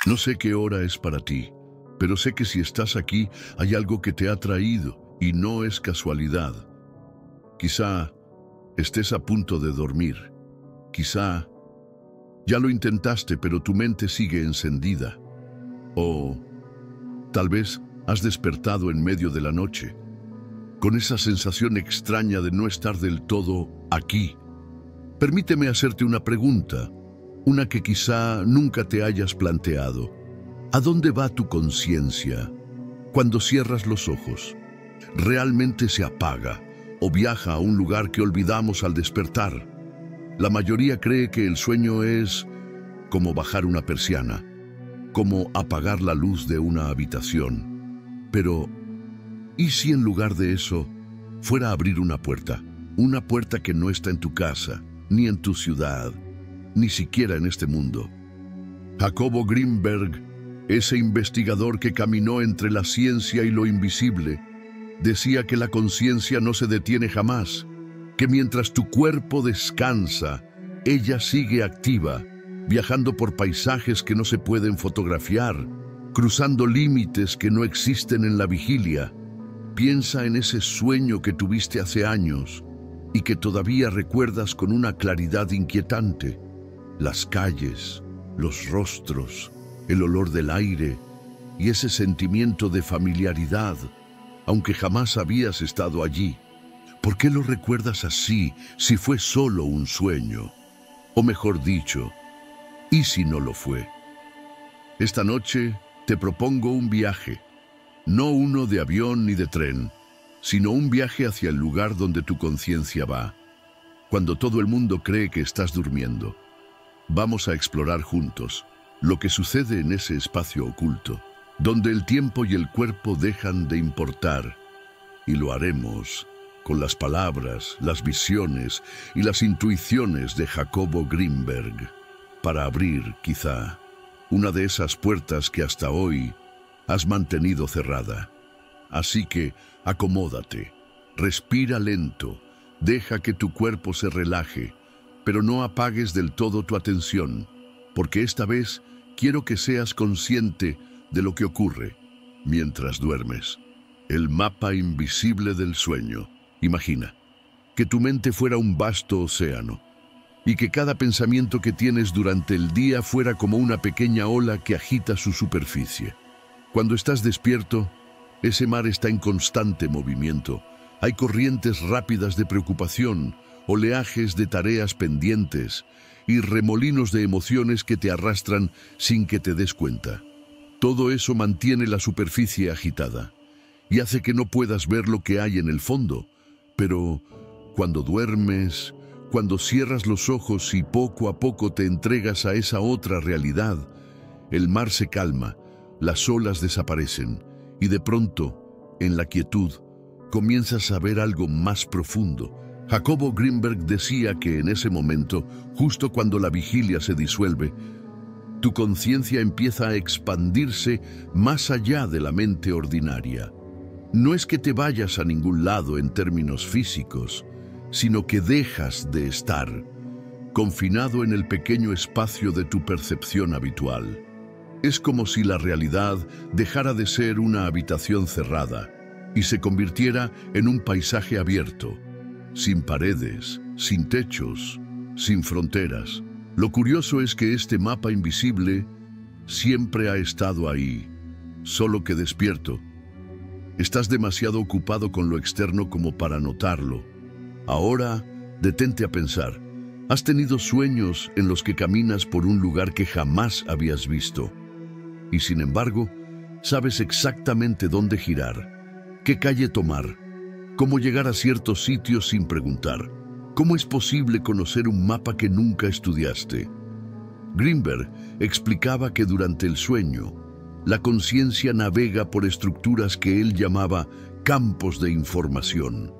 No sé qué hora es para ti, pero sé que si estás aquí hay algo que te ha traído y no es casualidad. Quizá estés a punto de dormir. Quizá ya lo intentaste, pero tu mente sigue encendida. O tal vez has despertado en medio de la noche, con esa sensación extraña de no estar del todo aquí. Permíteme hacerte una pregunta, una que quizá nunca te hayas planteado. ¿A dónde va tu conciencia cuando cierras los ojos? ¿Realmente se apaga o viaja a un lugar que olvidamos al despertar? La mayoría cree que el sueño es como bajar una persiana, como apagar la luz de una habitación. Pero, ¿y si en lugar de eso fuera a abrir una puerta? Una puerta que no está en tu casa, ni en tu ciudad, ni siquiera en este mundo. Jacobo Grinberg, ese investigador que caminó entre la ciencia y lo invisible, decía que la conciencia no se detiene jamás, que mientras tu cuerpo descansa, ella sigue activa, viajando por paisajes que no se pueden fotografiar, cruzando límites que no existen en la vigilia. Piensa en ese sueño que tuviste hace años y que todavía recuerdas con una claridad inquietante. Las calles, los rostros, el olor del aire y ese sentimiento de familiaridad, aunque jamás habías estado allí. ¿Por qué lo recuerdas así si fue solo un sueño? O mejor dicho, ¿y si no lo fue? Esta noche te propongo un viaje, no uno de avión ni de tren, sino un viaje hacia el lugar donde tu conciencia va, cuando todo el mundo cree que estás durmiendo. Vamos a explorar juntos lo que sucede en ese espacio oculto, donde el tiempo y el cuerpo dejan de importar, y lo haremos con las palabras, las visiones y las intuiciones de Jacobo Grinberg, para abrir, quizá, una de esas puertas que hasta hoy has mantenido cerrada. Así que acomódate, respira lento, deja que tu cuerpo se relaje, pero no apagues del todo tu atención, porque esta vez quiero que seas consciente de lo que ocurre mientras duermes. El mapa invisible del sueño. Imagina que tu mente fuera un vasto océano y que cada pensamiento que tienes durante el día fuera como una pequeña ola que agita su superficie. Cuando estás despierto, ese mar está en constante movimiento. Hay corrientes rápidas de preocupación, oleajes de tareas pendientes y remolinos de emociones que te arrastran sin que te des cuenta. Todo eso mantiene la superficie agitada y hace que no puedas ver lo que hay en el fondo. Pero cuando duermes, cuando cierras los ojos y poco a poco te entregas a esa otra realidad, el mar se calma, las olas desaparecen y de pronto, en la quietud, comienzas a ver algo más profundo. Jacobo Grinberg decía que en ese momento, justo cuando la vigilia se disuelve, tu conciencia empieza a expandirse más allá de la mente ordinaria. No es que te vayas a ningún lado en términos físicos, sino que dejas de estar confinado en el pequeño espacio de tu percepción habitual. Es como si la realidad dejara de ser una habitación cerrada y se convirtiera en un paisaje abierto, sin paredes, sin techos, sin fronteras. Lo curioso es que este mapa invisible siempre ha estado ahí, solo que despierto. Estás demasiado ocupado con lo externo como para notarlo. Ahora, detente a pensar. ¿Has tenido sueños en los que caminas por un lugar que jamás habías visto? Y sin embargo, sabes exactamente dónde girar, qué calle tomar, cómo llegar a ciertos sitios sin preguntar. ¿Cómo es posible conocer un mapa que nunca estudiaste? Grinberg explicaba que durante el sueño, la conciencia navega por estructuras que él llamaba campos de información.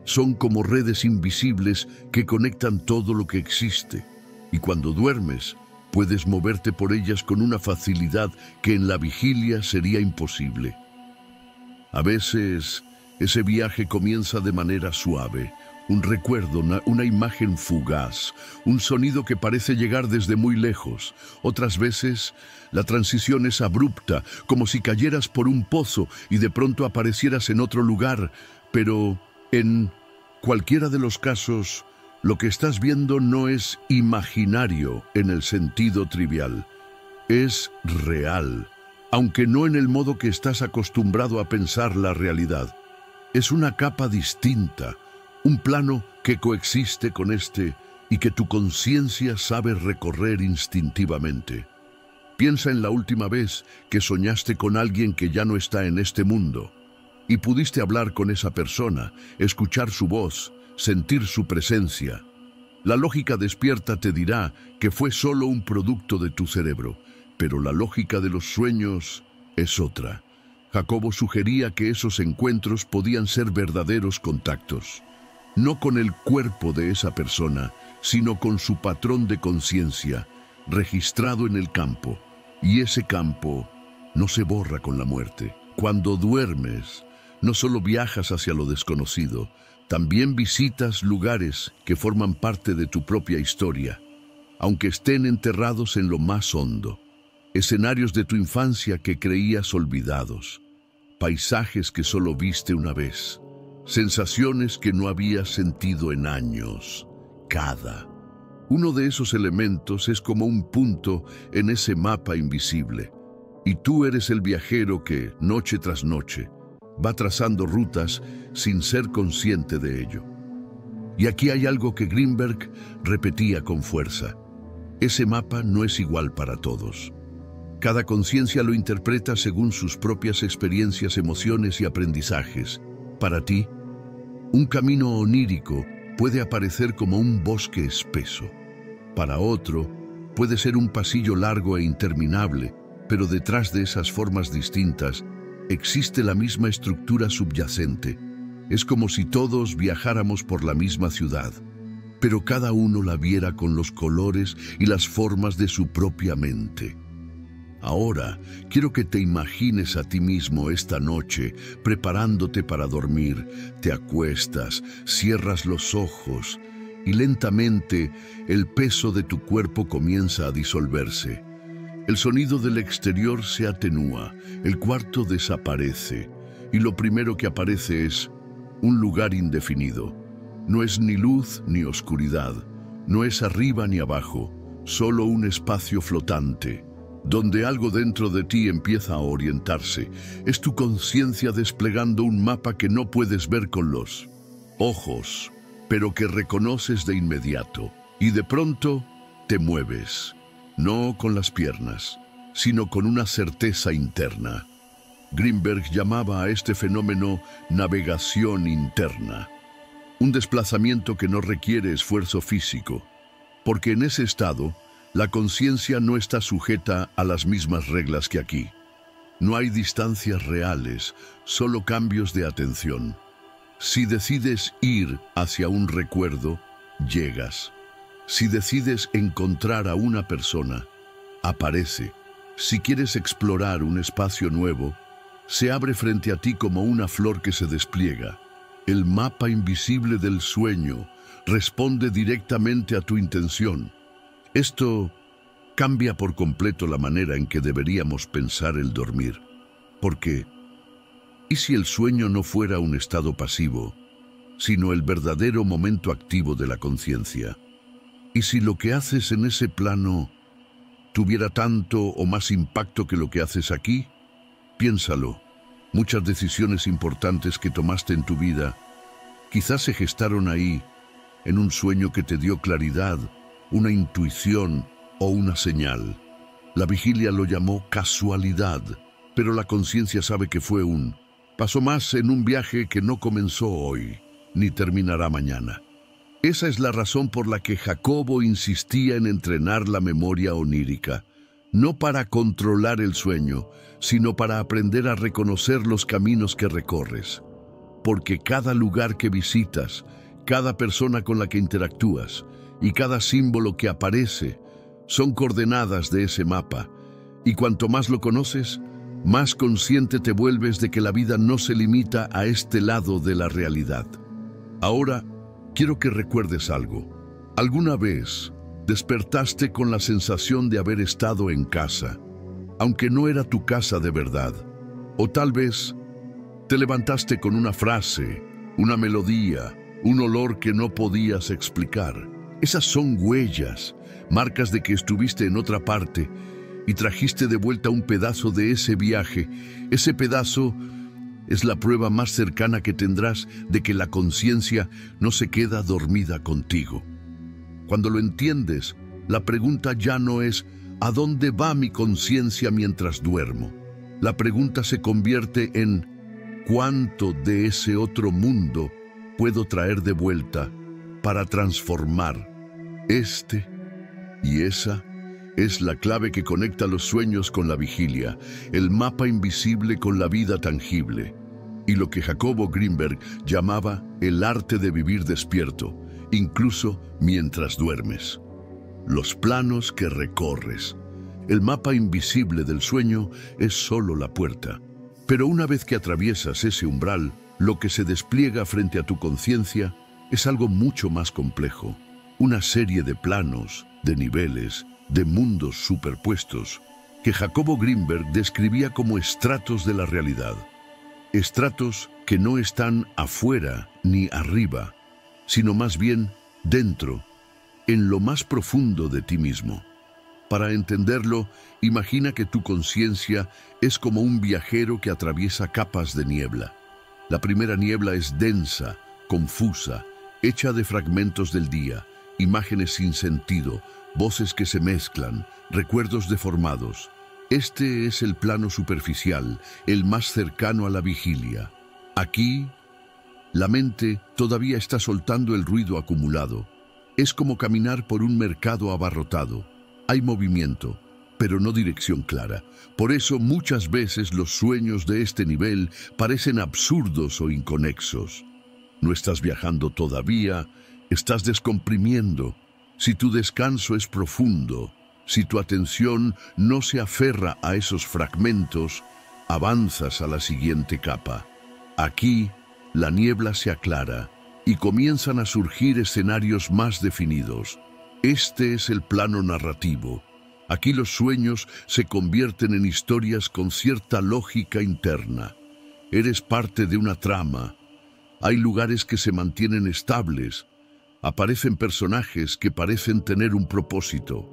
Son como redes invisibles que conectan todo lo que existe, y cuando duermes, puedes moverte por ellas con una facilidad que en la vigilia sería imposible. A veces, ese viaje comienza de manera suave, Un recuerdo, una imagen fugaz, un sonido que parece llegar desde muy lejos. Otras veces, la transición es abrupta, como si cayeras por un pozo y de pronto aparecieras en otro lugar. Pero en cualquiera de los casos, lo que estás viendo no es imaginario en el sentido trivial. Es real, aunque no en el modo que estás acostumbrado a pensar la realidad. Es una capa distinta, un plano que coexiste con este y que tu conciencia sabe recorrer instintivamente. Piensa en la última vez que soñaste con alguien que ya no está en este mundo y pudiste hablar con esa persona, escuchar su voz, sentir su presencia. La lógica despierta te dirá que fue solo un producto de tu cerebro, pero la lógica de los sueños es otra. Jacobo sugería que esos encuentros podían ser verdaderos contactos. No con el cuerpo de esa persona, sino con su patrón de conciencia, registrado en el campo. Y ese campo no se borra con la muerte. Cuando duermes, no solo viajas hacia lo desconocido, también visitas lugares que forman parte de tu propia historia, aunque estén enterrados en lo más hondo. Escenarios de tu infancia que creías olvidados, paisajes que solo viste una vez, sensaciones que no habías sentido en años. Cada uno de esos elementos es como un punto en ese mapa invisible, y tú eres el viajero que, noche tras noche, va trazando rutas sin ser consciente de ello. Y aquí hay algo que Greenberg repetía con fuerza. Ese mapa no es igual para todos. Cada conciencia lo interpreta según sus propias experiencias, emociones y aprendizajes. Para ti, un camino onírico puede aparecer como un bosque espeso. Para otro, puede ser un pasillo largo e interminable, pero detrás de esas formas distintas existe la misma estructura subyacente. Es como si todos viajáramos por la misma ciudad, pero cada uno la viera con los colores y las formas de su propia mente. Ahora, quiero que te imagines a ti mismo esta noche, preparándote para dormir. Te acuestas, cierras los ojos y lentamente el peso de tu cuerpo comienza a disolverse. El sonido del exterior se atenúa, el cuarto desaparece y lo primero que aparece es un lugar indefinido. No es ni luz ni oscuridad, no es arriba ni abajo, solo un espacio flotante, donde algo dentro de ti empieza a orientarse. Es tu conciencia desplegando un mapa que no puedes ver con los ojos, pero que reconoces de inmediato. Y de pronto te mueves, no con las piernas, sino con una certeza interna. Greenberg llamaba a este fenómeno navegación interna, un desplazamiento que no requiere esfuerzo físico, porque en ese estado, la conciencia no está sujeta a las mismas reglas que aquí. No hay distancias reales, solo cambios de atención. Si decides ir hacia un recuerdo, llegas. Si decides encontrar a una persona, aparece. Si quieres explorar un espacio nuevo, se abre frente a ti como una flor que se despliega. El mapa invisible del sueño responde directamente a tu intención. Esto cambia por completo la manera en que deberíamos pensar el dormir. Porque, ¿y si el sueño no fuera un estado pasivo, sino el verdadero momento activo de la conciencia? ¿Y si lo que haces en ese plano tuviera tanto o más impacto que lo que haces aquí? Piénsalo. Muchas decisiones importantes que tomaste en tu vida quizás se gestaron ahí, en un sueño que te dio claridad, una intuición o una señal. La vigilia lo llamó casualidad, pero la conciencia sabe que fue un paso más en un viaje que no comenzó hoy, ni terminará mañana. Esa es la razón por la que Jacobo insistía en entrenar la memoria onírica, no para controlar el sueño, sino para aprender a reconocer los caminos que recorres. Porque cada lugar que visitas, cada persona con la que interactúas y cada símbolo que aparece son coordenadas de ese mapa, y cuanto más lo conoces, más consciente te vuelves de que la vida no se limita a este lado de la realidad. Ahora, quiero que recuerdes algo. ¿Alguna vez despertaste con la sensación de haber estado en casa, aunque no era tu casa de verdad? O tal vez te levantaste con una frase, una melodía, un olor que no podías explicar. Esas son huellas, marcas de que estuviste en otra parte y trajiste de vuelta un pedazo de ese viaje. Ese pedazo es la prueba más cercana que tendrás de que la conciencia no se queda dormida contigo. Cuando lo entiendes, la pregunta ya no es ¿a dónde va mi conciencia mientras duermo? La pregunta se convierte en ¿cuánto de ese otro mundo puedo traer de vuelta para transformar este? Y esa es la clave que conecta los sueños con la vigilia, el mapa invisible con la vida tangible, y lo que Jacobo Greenberg llamaba el arte de vivir despierto, incluso mientras duermes. Los planos que recorres. El mapa invisible del sueño es solo la puerta, pero una vez que atraviesas ese umbral, lo que se despliega frente a tu conciencia es algo mucho más complejo. Una serie de planos, de niveles, de mundos superpuestos, que Jacobo Greenberg describía como estratos de la realidad. Estratos que no están afuera ni arriba, sino más bien dentro, en lo más profundo de ti mismo. Para entenderlo, imagina que tu conciencia es como un viajero que atraviesa capas de niebla. La primera niebla es densa, confusa, hecha de fragmentos del día, imágenes sin sentido, voces que se mezclan, recuerdos deformados. Este es el plano superficial, el más cercano a la vigilia. Aquí, la mente todavía está soltando el ruido acumulado. Es como caminar por un mercado abarrotado. Hay movimiento, pero no dirección clara. Por eso muchas veces los sueños de este nivel parecen absurdos o inconexos. No estás viajando todavía, estás descomprimiendo. Si tu descanso es profundo, si tu atención no se aferra a esos fragmentos, avanzas a la siguiente capa. Aquí, la niebla se aclara y comienzan a surgir escenarios más definidos. Este es el plano narrativo. Aquí los sueños se convierten en historias con cierta lógica interna. Eres parte de una trama. Hay lugares que se mantienen estables. Aparecen personajes que parecen tener un propósito.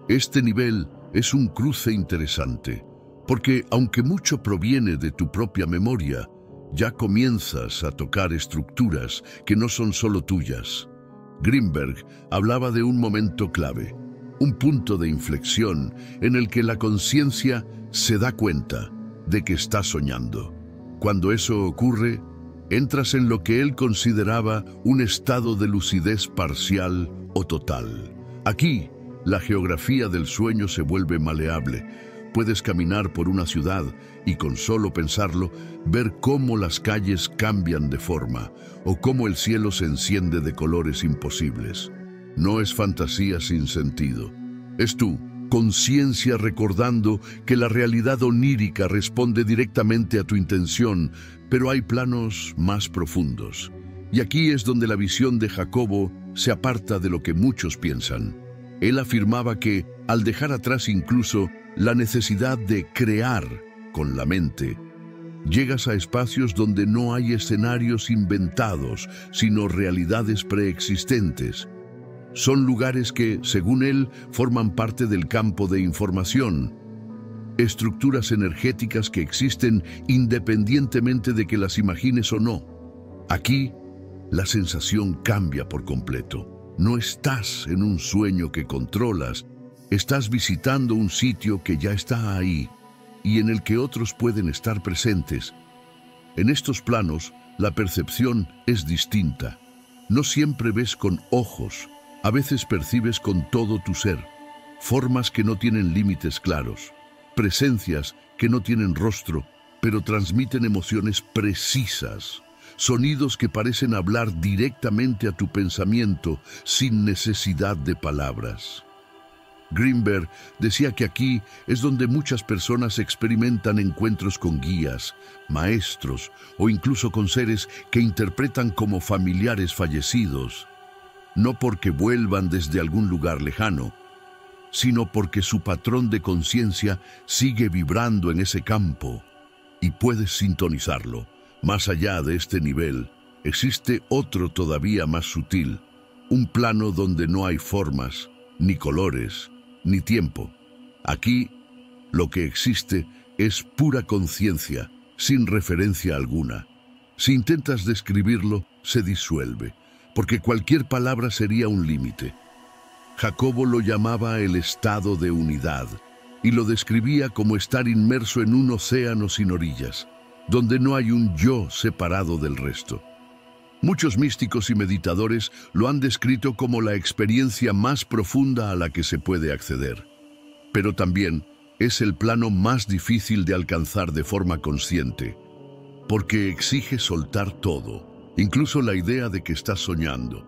Este nivel es un cruce interesante, porque aunque mucho proviene de tu propia memoria, ya comienzas a tocar estructuras que no son solo tuyas. Greenberg hablaba de un momento clave, un punto de inflexión en el que la conciencia se da cuenta de que está soñando. Cuando eso ocurre, entras en lo que él consideraba un estado de lucidez parcial o total. Aquí, la geografía del sueño se vuelve maleable. Puedes caminar por una ciudad y con solo pensarlo, ver cómo las calles cambian de forma o cómo el cielo se enciende de colores imposibles. No es fantasía sin sentido. Es tu conciencia recordando que la realidad onírica responde directamente a tu intención, pero hay planos más profundos. Y aquí es donde la visión de Jacobo se aparta de lo que muchos piensan. Él afirmaba que, al dejar atrás incluso la necesidad de crear con la mente, llegas a espacios donde no hay escenarios inventados, sino realidades preexistentes. Son lugares que, según él, forman parte del campo de información, estructuras energéticas que existen independientemente de que las imagines o no. Aquí, la sensación cambia por completo. No estás en un sueño que controlas, estás visitando un sitio que ya está ahí y en el que otros pueden estar presentes. En estos planos, la percepción es distinta. No siempre ves con ojos, a veces percibes con todo tu ser, formas que no tienen límites claros, presencias que no tienen rostro, pero transmiten emociones precisas. Sonidos que parecen hablar directamente a tu pensamiento sin necesidad de palabras. Grinberg decía que aquí es donde muchas personas experimentan encuentros con guías, maestros o incluso con seres que interpretan como familiares fallecidos, no porque vuelvan desde algún lugar lejano, sino porque su patrón de conciencia sigue vibrando en ese campo y puedes sintonizarlo. Más allá de este nivel, existe otro todavía más sutil, un plano donde no hay formas, ni colores, ni tiempo. Aquí, lo que existe es pura conciencia, sin referencia alguna. Si intentas describirlo, se disuelve, porque cualquier palabra sería un límite. Jacobo lo llamaba el estado de unidad, y lo describía como estar inmerso en un océano sin orillas, donde no hay un yo separado del resto. Muchos místicos y meditadores lo han descrito como la experiencia más profunda a la que se puede acceder. Pero también es el plano más difícil de alcanzar de forma consciente, porque exige soltar todo, incluso la idea de que estás soñando.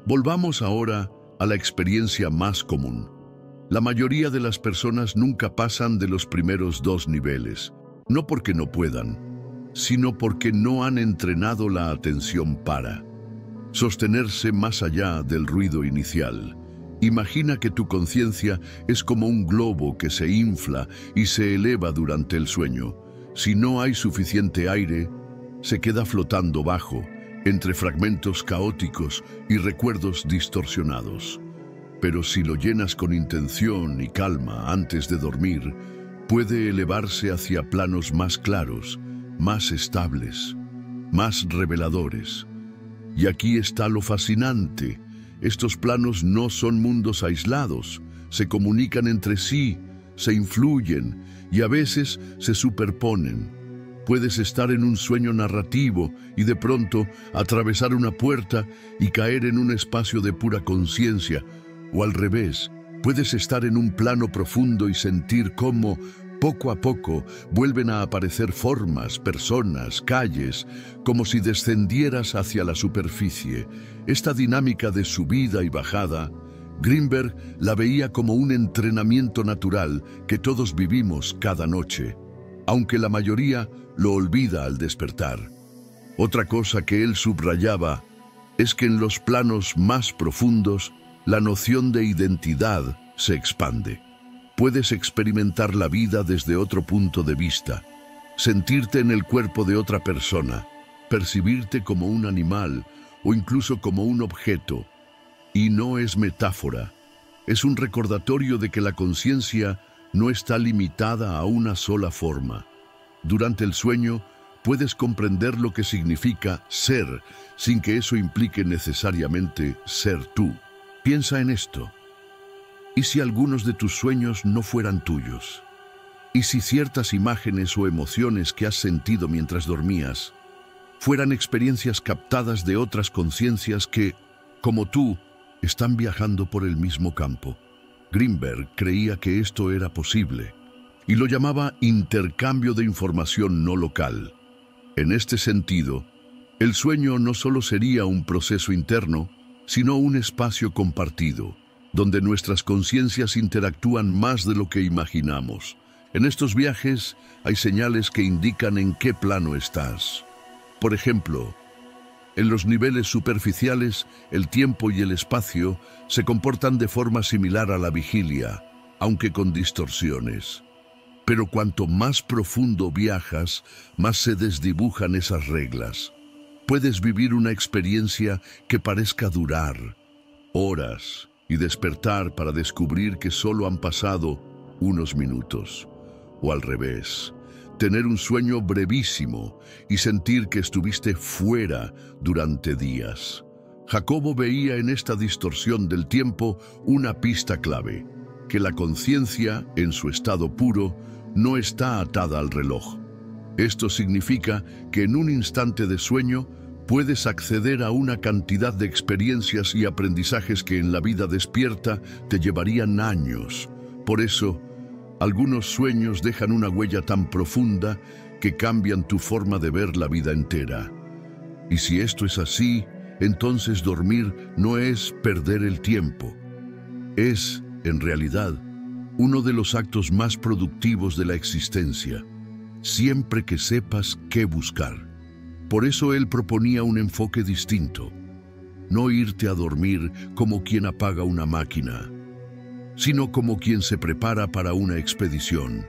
Volvamos ahora a la experiencia más común. La mayoría de las personas nunca pasan de los primeros 2 niveles, no porque no puedan, sino porque no han entrenado la atención para sostenerse más allá del ruido inicial. Imagina que tu conciencia es como un globo que se infla y se eleva durante el sueño. Si no hay suficiente aire, se queda flotando bajo, entre fragmentos caóticos y recuerdos distorsionados. Pero si lo llenas con intención y calma antes de dormir, puede elevarse hacia planos más claros, más estables, más reveladores. Y aquí está lo fascinante. Estos planos no son mundos aislados, se comunican entre sí, se influyen y a veces se superponen. Puedes estar en un sueño narrativo y de pronto atravesar una puerta y caer en un espacio de pura conciencia, o al revés, puedes estar en un plano profundo y sentir cómo poco a poco vuelven a aparecer formas, personas, calles, como si descendieras hacia la superficie. Esta dinámica de subida y bajada, Grinberg la veía como un entrenamiento natural que todos vivimos cada noche, aunque la mayoría lo olvida al despertar. Otra cosa que él subrayaba es que en los planos más profundos, la noción de identidad se expande. Puedes experimentar la vida desde otro punto de vista, sentirte en el cuerpo de otra persona, percibirte como un animal o incluso como un objeto. Y no es metáfora, es un recordatorio de que la conciencia no está limitada a una sola forma. Durante el sueño, puedes comprender lo que significa ser, sin que eso implique necesariamente ser tú. Piensa en esto. ¿Y si algunos de tus sueños no fueran tuyos? ¿Y si ciertas imágenes o emociones que has sentido mientras dormías fueran experiencias captadas de otras conciencias que, como tú, están viajando por el mismo campo? Grinberg creía que esto era posible y lo llamaba intercambio de información no local. En este sentido, el sueño no solo sería un proceso interno, sino un espacio compartido, donde nuestras conciencias interactúan más de lo que imaginamos. En estos viajes hay señales que indican en qué plano estás. Por ejemplo, en los niveles superficiales, el tiempo y el espacio se comportan de forma similar a la vigilia, aunque con distorsiones. Pero cuanto más profundo viajas, más se desdibujan esas reglas. Puedes vivir una experiencia que parezca durar horas y despertar para descubrir que solo han pasado unos minutos. O al revés, tener un sueño brevísimo y sentir que estuviste fuera durante días. Jacobo veía en esta distorsión del tiempo una pista clave, que la conciencia, en su estado puro, no está atada al reloj. Esto significa que en un instante de sueño puedes acceder a una cantidad de experiencias y aprendizajes que en la vida despierta te llevarían años. Por eso, algunos sueños dejan una huella tan profunda que cambian tu forma de ver la vida entera. Y si esto es así, entonces dormir no es perder el tiempo. Es, en realidad, uno de los actos más productivos de la existencia, siempre que sepas qué buscar. Por eso él proponía un enfoque distinto. No irte a dormir como quien apaga una máquina, sino como quien se prepara para una expedición,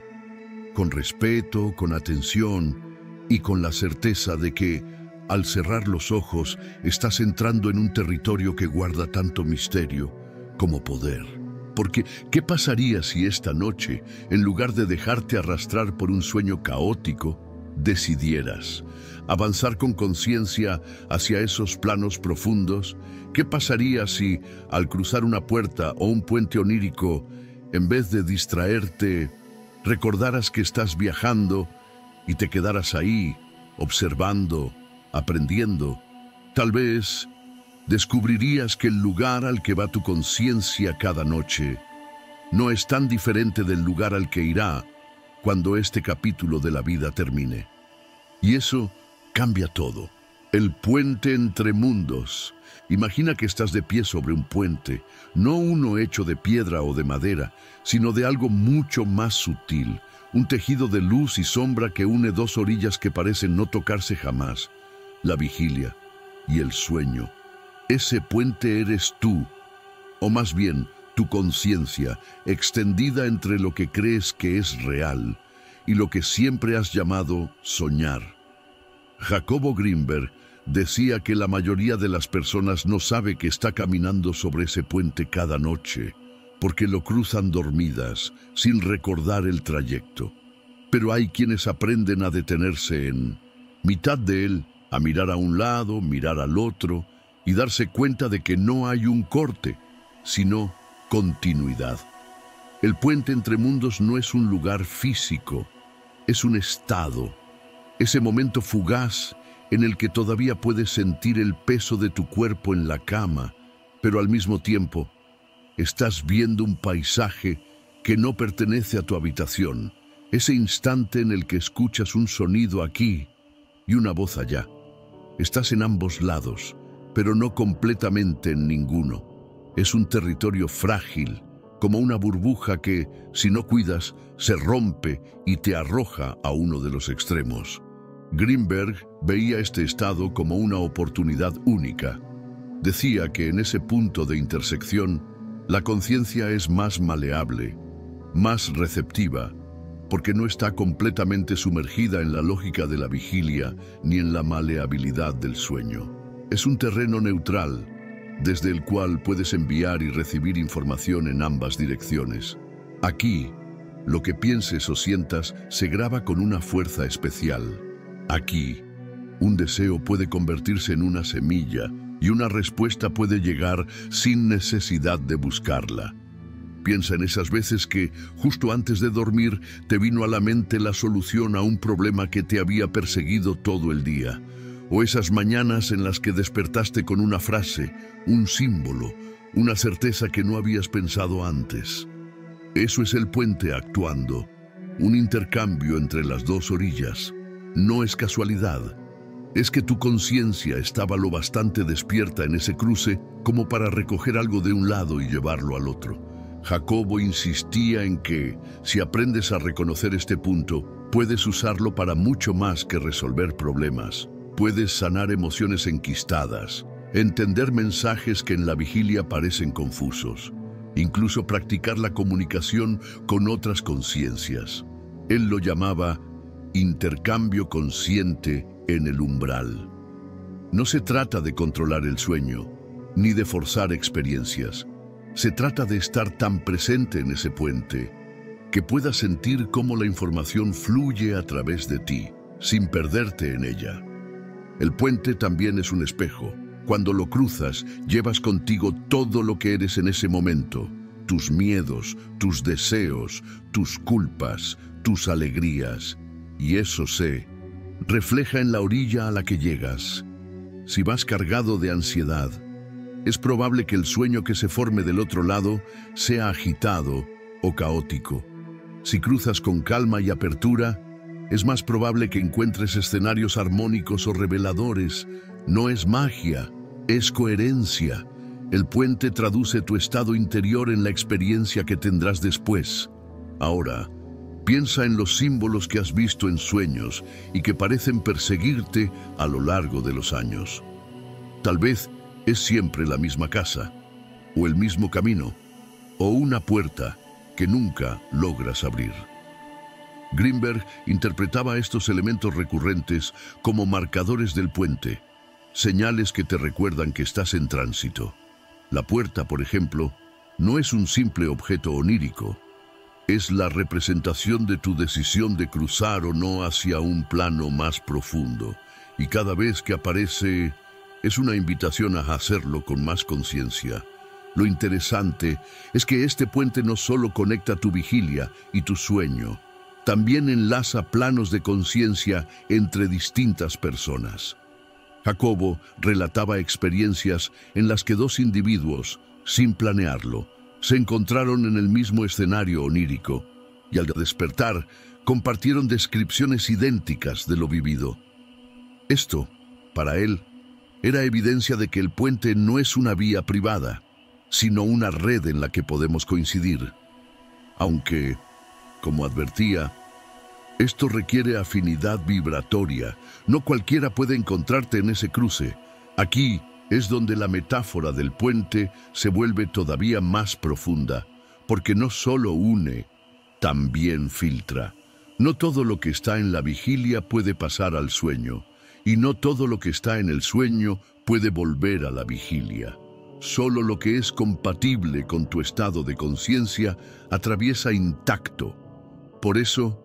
con respeto, con atención y con la certeza de que, al cerrar los ojos, estás entrando en un territorio que guarda tanto misterio como poder. Porque, ¿qué pasaría si esta noche, en lugar de dejarte arrastrar por un sueño caótico, decidieras avanzar con conciencia hacia esos planos profundos? ¿Qué pasaría si, al cruzar una puerta o un puente onírico, en vez de distraerte, recordaras que estás viajando y te quedaras ahí, observando, aprendiendo? Tal vez descubrirías que el lugar al que va tu conciencia cada noche no es tan diferente del lugar al que irá cuando este capítulo de la vida termine. Y eso cambia todo. El puente entre mundos. Imagina que estás de pie sobre un puente, no uno hecho de piedra o de madera, sino de algo mucho más sutil, un tejido de luz y sombra que une dos orillas que parecen no tocarse jamás, la vigilia y el sueño. Ese puente eres tú, o más bien tu conciencia, extendida entre lo que crees que es real y lo que siempre has llamado soñar. Jacobo Grinberg decía que la mayoría de las personas no sabe que está caminando sobre ese puente cada noche, porque lo cruzan dormidas, sin recordar el trayecto. Pero hay quienes aprenden a detenerse en mitad de él, a mirar a un lado, mirar al otro, y darse cuenta de que no hay un corte, sino continuidad. El puente entre mundos no es un lugar físico, es un estado, ese momento fugaz en el que todavía puedes sentir el peso de tu cuerpo en la cama, pero al mismo tiempo estás viendo un paisaje que no pertenece a tu habitación, ese instante en el que escuchas un sonido aquí y una voz allá. Estás en ambos lados, pero no completamente en ninguno. Es un territorio frágil, como una burbuja que, si no cuidas, se rompe y te arroja a uno de los extremos. Grinberg veía este estado como una oportunidad única. Decía que en ese punto de intersección, la conciencia es más maleable, más receptiva, porque no está completamente sumergida en la lógica de la vigilia ni en la maleabilidad del sueño. Es un terreno neutral, desde el cual puedes enviar y recibir información en ambas direcciones. Aquí, lo que pienses o sientas se graba con una fuerza especial. Aquí, un deseo puede convertirse en una semilla y una respuesta puede llegar sin necesidad de buscarla. Piensa en esas veces que, justo antes de dormir, te vino a la mente la solución a un problema que te había perseguido todo el día. O esas mañanas en las que despertaste con una frase, un símbolo, una certeza que no habías pensado antes. Eso es el puente actuando, un intercambio entre las dos orillas. No es casualidad, es que tu conciencia estaba lo bastante despierta en ese cruce como para recoger algo de un lado y llevarlo al otro. Jacobo insistía en que, si aprendes a reconocer este punto, puedes usarlo para mucho más que resolver problemas. Puedes sanar emociones enquistadas, entender mensajes que en la vigilia parecen confusos, incluso practicar la comunicación con otras conciencias. Él lo llamaba intercambio consciente en el umbral. No se trata de controlar el sueño, ni de forzar experiencias. Se trata de estar tan presente en ese puente que puedas sentir cómo la información fluye a través de ti, sin perderte en ella. El puente también es un espejo. Cuando lo cruzas, llevas contigo todo lo que eres en ese momento: tus miedos, tus deseos, tus culpas, tus alegrías. Y eso se refleja en la orilla a la que llegas. Si vas cargado de ansiedad, es probable que el sueño que se forme del otro lado sea agitado o caótico. Si cruzas con calma y apertura, es más probable que encuentres escenarios armónicos o reveladores. No es magia, es coherencia. El puente traduce tu estado interior en la experiencia que tendrás después. Ahora, piensa en los símbolos que has visto en sueños y que parecen perseguirte a lo largo de los años. Tal vez es siempre la misma casa, o el mismo camino, o una puerta que nunca logras abrir. Grimberg interpretaba estos elementos recurrentes como marcadores del puente, señales que te recuerdan que estás en tránsito. La puerta, por ejemplo, no es un simple objeto onírico, es la representación de tu decisión de cruzar o no hacia un plano más profundo, y cada vez que aparece es una invitación a hacerlo con más conciencia. Lo interesante es que este puente no solo conecta tu vigilia y tu sueño, también enlaza planos de conciencia entre distintas personas. Jacobo relataba experiencias en las que dos individuos, sin planearlo, se encontraron en el mismo escenario onírico y al despertar compartieron descripciones idénticas de lo vivido. Esto, para él, era evidencia de que el puente no es una vía privada, sino una red en la que podemos coincidir. Aunque, como advertía, esto requiere afinidad vibratoria. No cualquiera puede encontrarte en ese cruce. Aquí es donde la metáfora del puente se vuelve todavía más profunda, porque no solo une, también filtra. No todo lo que está en la vigilia puede pasar al sueño, y no todo lo que está en el sueño puede volver a la vigilia. Solo lo que es compatible con tu estado de conciencia atraviesa intacto. Por eso,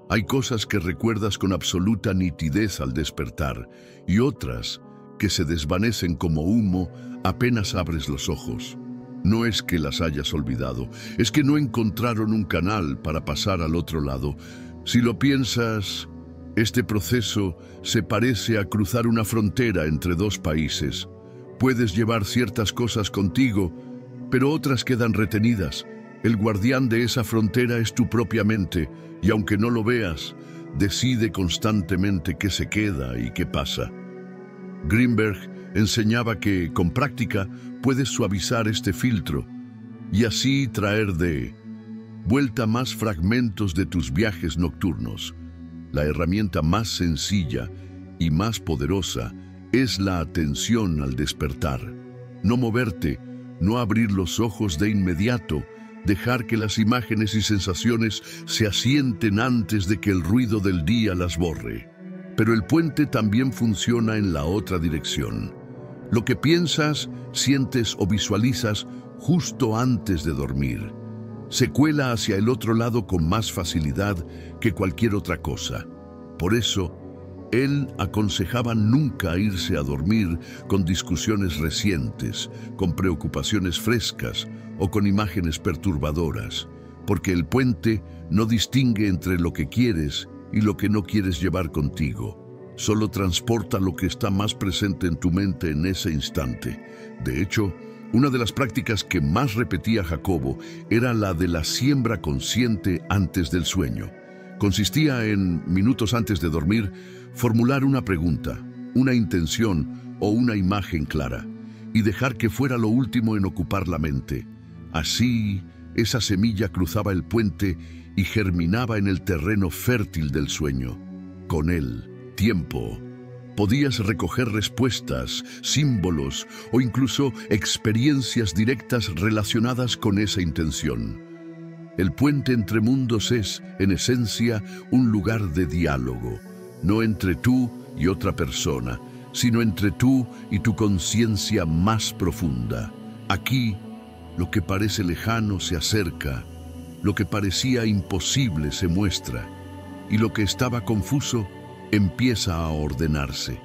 hay cosas que recuerdas con absoluta nitidez al despertar y otras que se desvanecen como humo apenas abres los ojos. No es que las hayas olvidado, es que no encontraron un canal para pasar al otro lado. Si lo piensas, este proceso se parece a cruzar una frontera entre dos países. Puedes llevar ciertas cosas contigo, pero otras quedan retenidas. El guardián de esa frontera es tu propia mente, y aunque no lo veas, decide constantemente qué se queda y qué pasa. Grimberg enseñaba que, con práctica, puedes suavizar este filtro y así traer de vuelta más fragmentos de tus viajes nocturnos. La herramienta más sencilla y más poderosa es la atención al despertar. No moverte, no abrir los ojos de inmediato, dejar que las imágenes y sensaciones se asienten antes de que el ruido del día las borre. Pero el puente también funciona en la otra dirección. Lo que piensas, sientes o visualizas justo antes de dormir se cuela hacia el otro lado con más facilidad que cualquier otra cosa. Por eso, él aconsejaba nunca irse a dormir con discusiones recientes, con preocupaciones frescas o con imágenes perturbadoras, porque el puente no distingue entre lo que quieres y lo que no quieres llevar contigo. Solo transporta lo que está más presente en tu mente en ese instante. De hecho, una de las prácticas que más repetía Jacobo era la de la siembra consciente antes del sueño. Consistía en, minutos antes de dormir, formular una pregunta, una intención o una imagen clara, y dejar que fuera lo último en ocupar la mente. Así, esa semilla cruzaba el puente y germinaba en el terreno fértil del sueño. Con el tiempo, podías recoger respuestas, símbolos o incluso experiencias directas relacionadas con esa intención. El puente entre mundos es, en esencia, un lugar de diálogo, no entre tú y otra persona, sino entre tú y tu conciencia más profunda. Aquí, lo que parece lejano se acerca, lo que parecía imposible se muestra, y lo que estaba confuso empieza a ordenarse.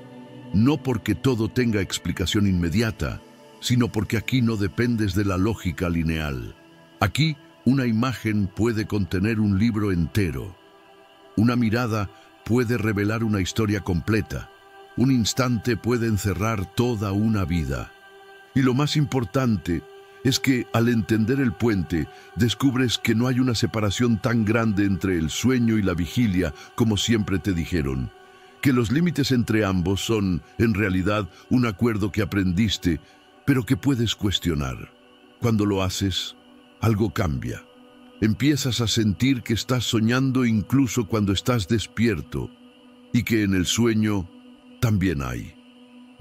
No porque todo tenga explicación inmediata, sino porque aquí no dependes de la lógica lineal. Aquí, una imagen puede contener un libro entero. Una mirada puede revelar una historia completa. Un instante puede encerrar toda una vida. Y lo más importante es que, al entender el puente, descubres que no hay una separación tan grande entre el sueño y la vigilia como siempre te dijeron. Que los límites entre ambos son, en realidad, un acuerdo que aprendiste, pero que puedes cuestionar. Cuando lo haces, algo cambia. Empiezas a sentir que estás soñando incluso cuando estás despierto y que en el sueño también hay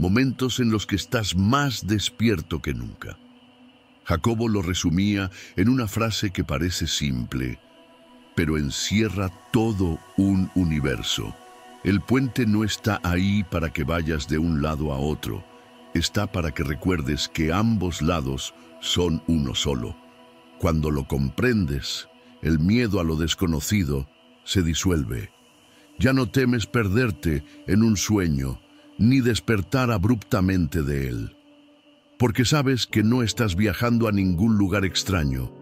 momentos en los que estás más despierto que nunca. Jacobo lo resumía en una frase que parece simple, pero encierra todo un universo. El puente no está ahí para que vayas de un lado a otro, está para que recuerdes que ambos lados son uno solo. Cuando lo comprendes, el miedo a lo desconocido se disuelve. Ya no temes perderte en un sueño, ni despertar abruptamente de él, porque sabes que no estás viajando a ningún lugar extraño,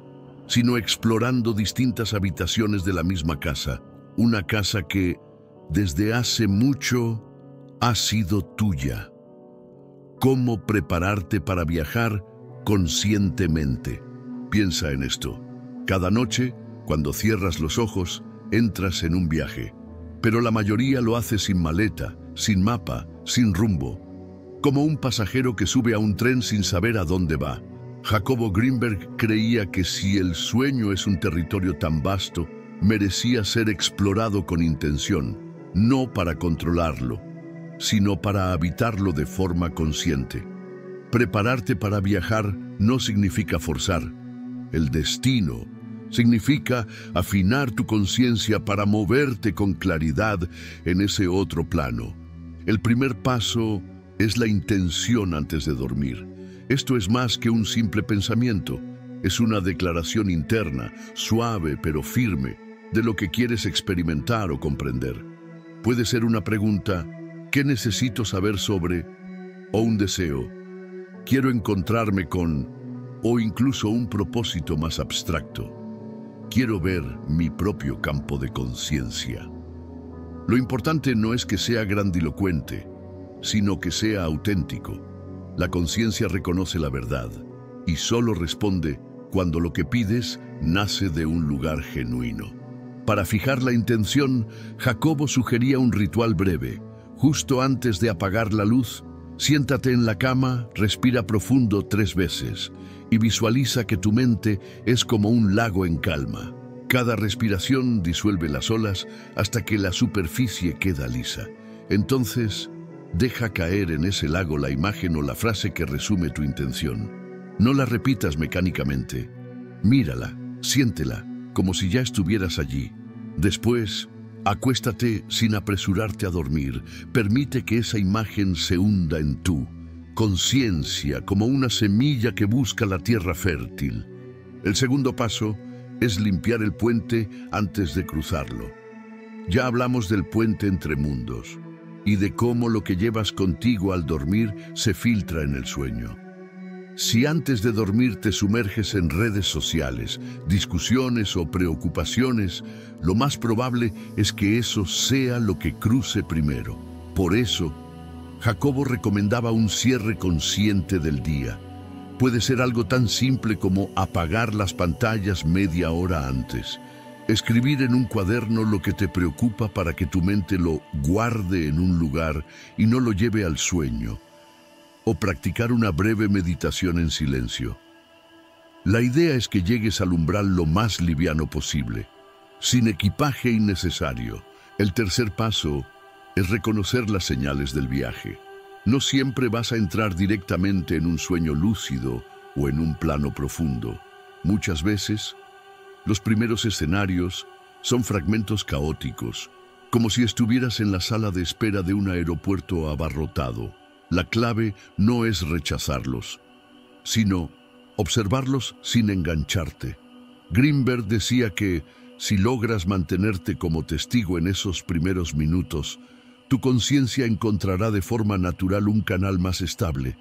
sino explorando distintas habitaciones de la misma casa, una casa que, desde hace mucho, ha sido tuya. ¿Cómo prepararte para viajar conscientemente? Piensa en esto. Cada noche, cuando cierras los ojos, entras en un viaje, pero la mayoría lo hace sin maleta, sin mapa, sin rumbo, como un pasajero que sube a un tren sin saber a dónde va. Jacobo Greenberg creía que si el sueño es un territorio tan vasto, merecía ser explorado con intención, no para controlarlo, sino para habitarlo de forma consciente. Prepararte para viajar no significa forzar. El destino significa afinar tu conciencia para moverte con claridad en ese otro plano. El primer paso es la intención antes de dormir. Esto es más que un simple pensamiento. Es una declaración interna, suave pero firme, de lo que quieres experimentar o comprender. Puede ser una pregunta, ¿qué necesito saber sobre? O un deseo, quiero encontrarme con, o incluso un propósito más abstracto. Quiero ver mi propio campo de conciencia. Lo importante no es que sea grandilocuente, sino que sea auténtico. La conciencia reconoce la verdad y solo responde cuando lo que pides nace de un lugar genuino. Para fijar la intención, Jacobo sugería un ritual breve. Justo antes de apagar la luz, siéntate en la cama, respira profundo 3 veces y visualiza que tu mente es como un lago en calma. Cada respiración disuelve las olas hasta que la superficie queda lisa. Entonces, deja caer en ese lago la imagen o la frase que resume tu intención. No la repitas mecánicamente. Mírala, siéntela, como si ya estuvieras allí. Después, acuéstate sin apresurarte a dormir. Permite que esa imagen se hunda en tu conciencia como una semilla que busca la tierra fértil. El segundo paso es limpiar el puente antes de cruzarlo. Ya hablamos del puente entre mundos y de cómo lo que llevas contigo al dormir se filtra en el sueño. Si antes de dormir te sumerges en redes sociales, discusiones o preocupaciones, lo más probable es que eso sea lo que cruce primero. Por eso, Jacobo recomendaba un cierre consciente del día. Puede ser algo tan simple como apagar las pantallas media hora antes. Escribir en un cuaderno lo que te preocupa para que tu mente lo guarde en un lugar y no lo lleve al sueño. O practicar una breve meditación en silencio. La idea es que llegues al umbral lo más liviano posible, sin equipaje innecesario. El tercer paso es reconocer las señales del viaje. No siempre vas a entrar directamente en un sueño lúcido o en un plano profundo. Muchas veces, los primeros escenarios son fragmentos caóticos, como si estuvieras en la sala de espera de un aeropuerto abarrotado. La clave no es rechazarlos, sino observarlos sin engancharte. Greenberg decía que, si logras mantenerte como testigo en esos primeros minutos, tu conciencia encontrará de forma natural un canal más estable.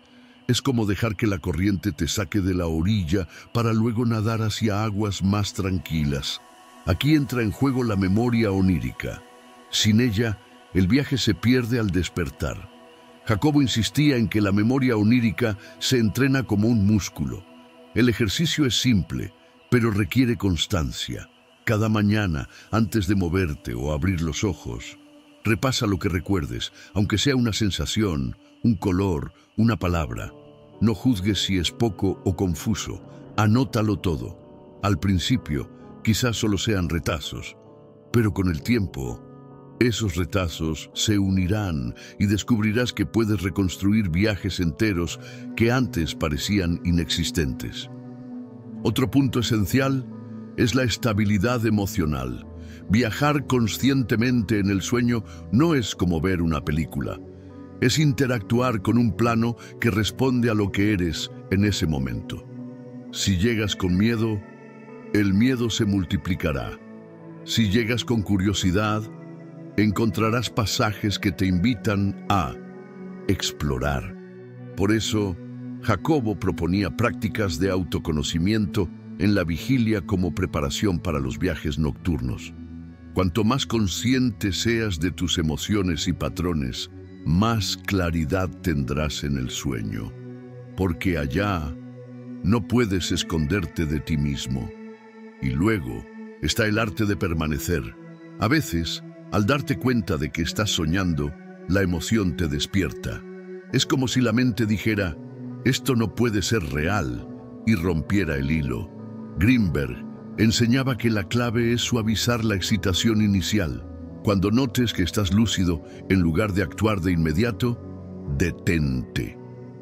Es como dejar que la corriente te saque de la orilla para luego nadar hacia aguas más tranquilas. Aquí entra en juego la memoria onírica. Sin ella, el viaje se pierde al despertar. Jacobo insistía en que la memoria onírica se entrena como un músculo. El ejercicio es simple, pero requiere constancia. Cada mañana, antes de moverte o abrir los ojos, repasa lo que recuerdes, aunque sea una sensación, un color, una palabra. No juzgues si es poco o confuso. Anótalo todo. Al principio, Quizás solo sean retazos, pero con el tiempo, esos retazos se unirán y descubrirás que puedes reconstruir viajes enteros que antes parecían inexistentes. Otro punto esencial es la estabilidad emocional. Viajar conscientemente en el sueño no es como ver una película. Es interactuar con un plano que responde a lo que eres en ese momento. Si llegas con miedo, el miedo se multiplicará. Si llegas con curiosidad, encontrarás pasajes que te invitan a explorar. Por eso, Jacobo proponía prácticas de autoconocimiento en la vigilia como preparación para los viajes nocturnos. Cuanto más consciente seas de tus emociones y patrones, más claridad tendrás en el sueño, porque allá no puedes esconderte de ti mismo. Y luego está el arte de permanecer. A veces, al darte cuenta de que estás soñando, la emoción te despierta. Es como si la mente dijera, esto no puede ser real, y rompiera el hilo. Greenberg enseñaba que la clave es suavizar la excitación inicial. Cuando notes que estás lúcido, en lugar de actuar de inmediato, detente.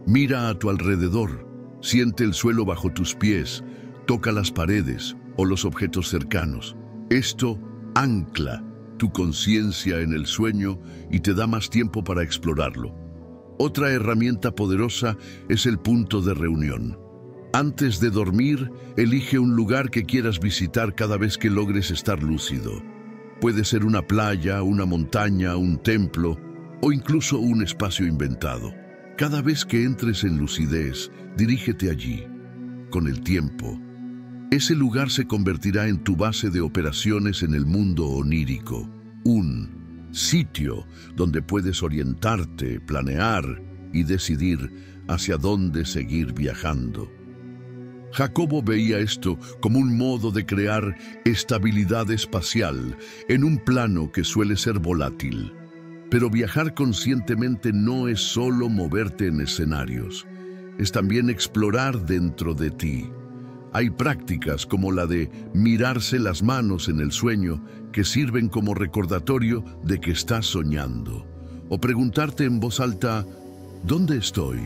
Mira a tu alrededor, siente el suelo bajo tus pies, toca las paredes o los objetos cercanos. Esto ancla tu conciencia en el sueño y te da más tiempo para explorarlo. Otra herramienta poderosa es el punto de reunión. Antes de dormir, elige un lugar que quieras visitar cada vez que logres estar lúcido. Puede ser una playa, una montaña, un templo o incluso un espacio inventado. Cada vez que entres en lucidez, dirígete allí. Con el tiempo, ese lugar se convertirá en tu base de operaciones en el mundo onírico. Un sitio donde puedes orientarte, planear y decidir hacia dónde seguir viajando. Jacobo veía esto como un modo de crear estabilidad espacial en un plano que suele ser volátil. Pero viajar conscientemente no es solo moverte en escenarios, es también explorar dentro de ti. Hay prácticas como la de mirarse las manos en el sueño que sirven como recordatorio de que estás soñando. O preguntarte en voz alta, ¿dónde estoy?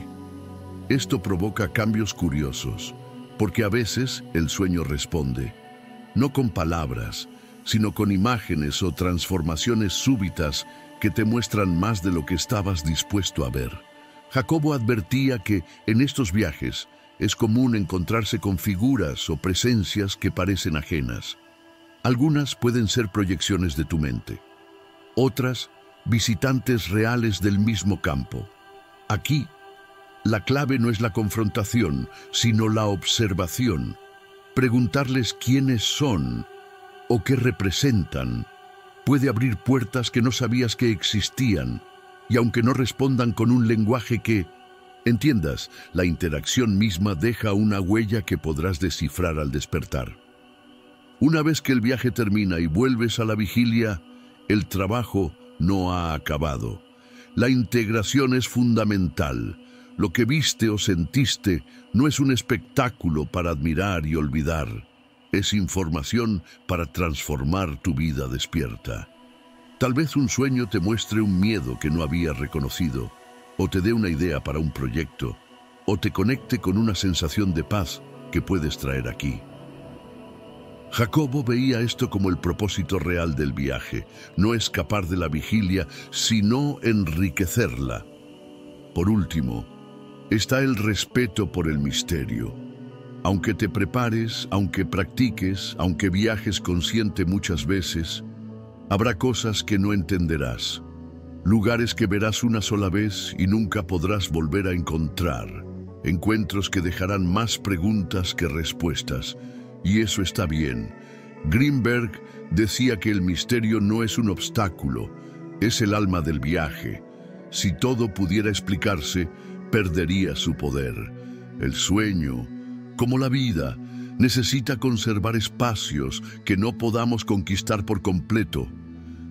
Esto provoca cambios curiosos, porque a veces el sueño responde, no con palabras, sino con imágenes o transformaciones súbitas que te muestran más de lo que estabas dispuesto a ver. Jacobo advertía que en estos viajes es común encontrarse con figuras o presencias que parecen ajenas. Algunas pueden ser proyecciones de tu mente, otras visitantes reales del mismo campo. Aquí, la clave no es la confrontación, sino la observación. Preguntarles quiénes son o qué representan puede abrir puertas que no sabías que existían, y aunque no respondan con un lenguaje que entiendas, la interacción misma deja una huella que podrás descifrar al despertar. Una vez que el viaje termina y vuelves a la vigilia, el trabajo no ha acabado. La integración es fundamental. Lo que viste o sentiste no es un espectáculo para admirar y olvidar. Es información para transformar tu vida despierta. Tal vez un sueño te muestre un miedo que no habías reconocido, o te dé una idea para un proyecto, o te conecte con una sensación de paz que puedes traer aquí. Jacobo veía esto como el propósito real del viaje, no escapar de la vigilia, sino enriquecerla. Por último, está el respeto por el misterio. Aunque te prepares, aunque practiques, aunque viajes consciente muchas veces, habrá cosas que no entenderás. Lugares que verás una sola vez y nunca podrás volver a encontrar. Encuentros que dejarán más preguntas que respuestas. Y eso está bien. Greenberg decía que el misterio no es un obstáculo, es el alma del viaje. Si todo pudiera explicarse, perdería su poder. El sueño, como la vida, necesita conservar espacios que no podamos conquistar por completo.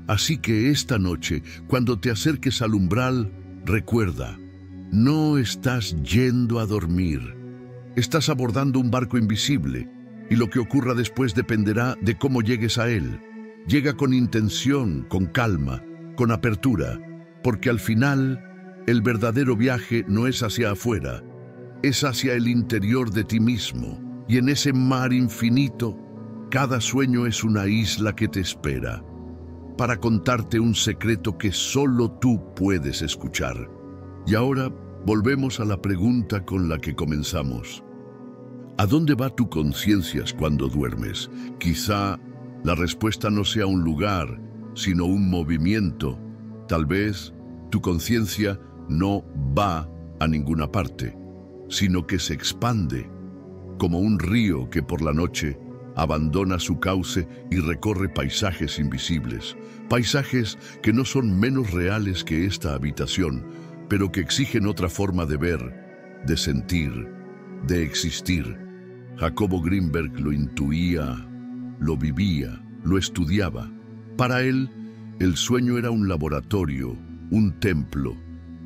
Así que esta noche, cuando te acerques al umbral, recuerda, no estás yendo a dormir. Estás abordando un barco invisible y lo que ocurra después dependerá de cómo llegues a él. Llega con intención, con calma, con apertura, porque al final el verdadero viaje no es hacia afuera, es hacia el interior de ti mismo, y en ese mar infinito, cada sueño es una isla que te espera, para contarte un secreto que solo tú puedes escuchar. Y ahora volvemos a la pregunta con la que comenzamos. ¿A dónde va tu conciencia cuando duermes? Quizá la respuesta no sea un lugar, sino un movimiento. Tal vez tu conciencia no va a ninguna parte, sino que se expande, como un río que por la noche abandona su cauce y recorre paisajes invisibles, paisajes que no son menos reales que esta habitación, pero que exigen otra forma de ver, de sentir, de existir. Jacobo Greenberg lo intuía, lo vivía, lo estudiaba. Para él, el sueño era un laboratorio, un templo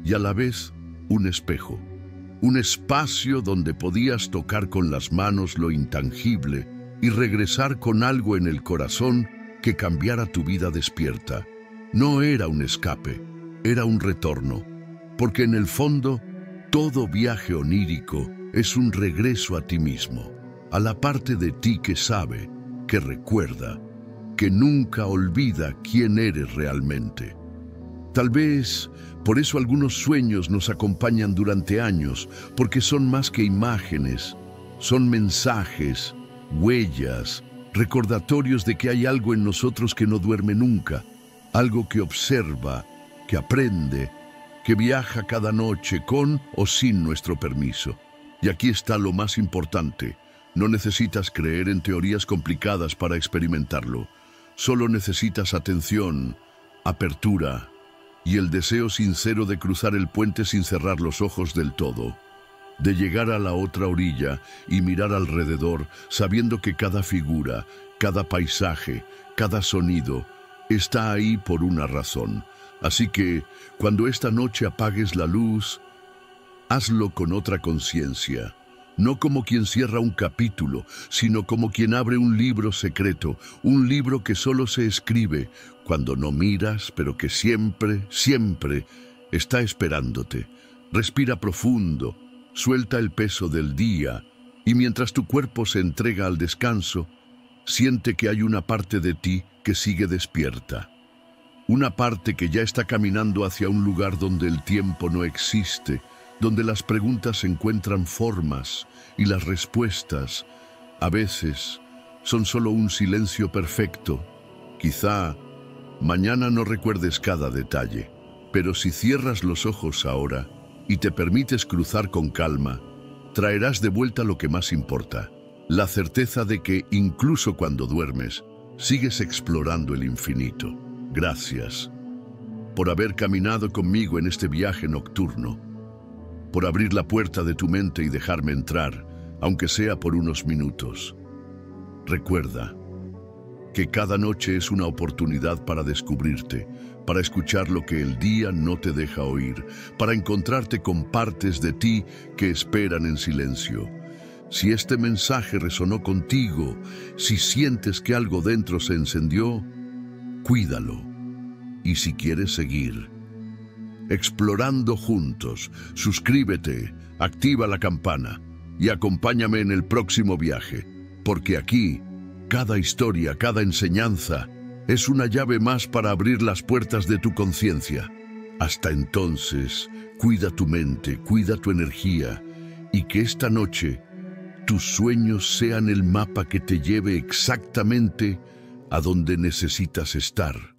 y a la vez un espejo, un espacio donde podías tocar con las manos lo intangible y regresar con algo en el corazón que cambiara tu vida despierta. No era un escape, era un retorno, porque en el fondo, todo viaje onírico es un regreso a ti mismo, a la parte de ti que sabe, que recuerda, que nunca olvida quién eres realmente. Tal vez por eso algunos sueños nos acompañan durante años, porque son más que imágenes, son mensajes, huellas, recordatorios de que hay algo en nosotros que no duerme nunca, algo que observa, que aprende, que viaja cada noche con o sin nuestro permiso. Y aquí está lo más importante. No necesitas creer en teorías complicadas para experimentarlo. Solo necesitas atención, apertura y el deseo sincero de cruzar el puente sin cerrar los ojos del todo, de llegar a la otra orilla y mirar alrededor, sabiendo que cada figura, cada paisaje, cada sonido está ahí por una razón. Así que, cuando esta noche apagues la luz, hazlo con otra conciencia, no como quien cierra un capítulo, sino como quien abre un libro secreto, un libro que solo se escribe cuando no miras, pero que siempre, siempre está esperándote. Respira profundo, suelta el peso del día, y mientras tu cuerpo se entrega al descanso, siente que hay una parte de ti que sigue despierta. Una parte que ya está caminando hacia un lugar donde el tiempo no existe, donde las preguntas encuentran formas y las respuestas, a veces, son solo un silencio perfecto. Quizá mañana no recuerdes cada detalle, pero si cierras los ojos ahora y te permites cruzar con calma, traerás de vuelta lo que más importa, la certeza de que incluso cuando duermes, sigues explorando el infinito. Gracias por haber caminado conmigo en este viaje nocturno, por abrir la puerta de tu mente y dejarme entrar, aunque sea por unos minutos. Recuerda que cada noche es una oportunidad para descubrirte, para escuchar lo que el día no te deja oír, para encontrarte con partes de ti que esperan en silencio. Si este mensaje resonó contigo, si sientes que algo dentro se encendió, cuídalo. Y si quieres seguir explorando juntos, suscríbete, activa la campana y acompáñame en el próximo viaje, porque aquí, cada historia, cada enseñanza, es una llave más para abrir las puertas de tu conciencia. Hasta entonces, cuida tu mente, cuida tu energía, y que esta noche tus sueños sean el mapa que te lleve exactamente a donde necesitas estar.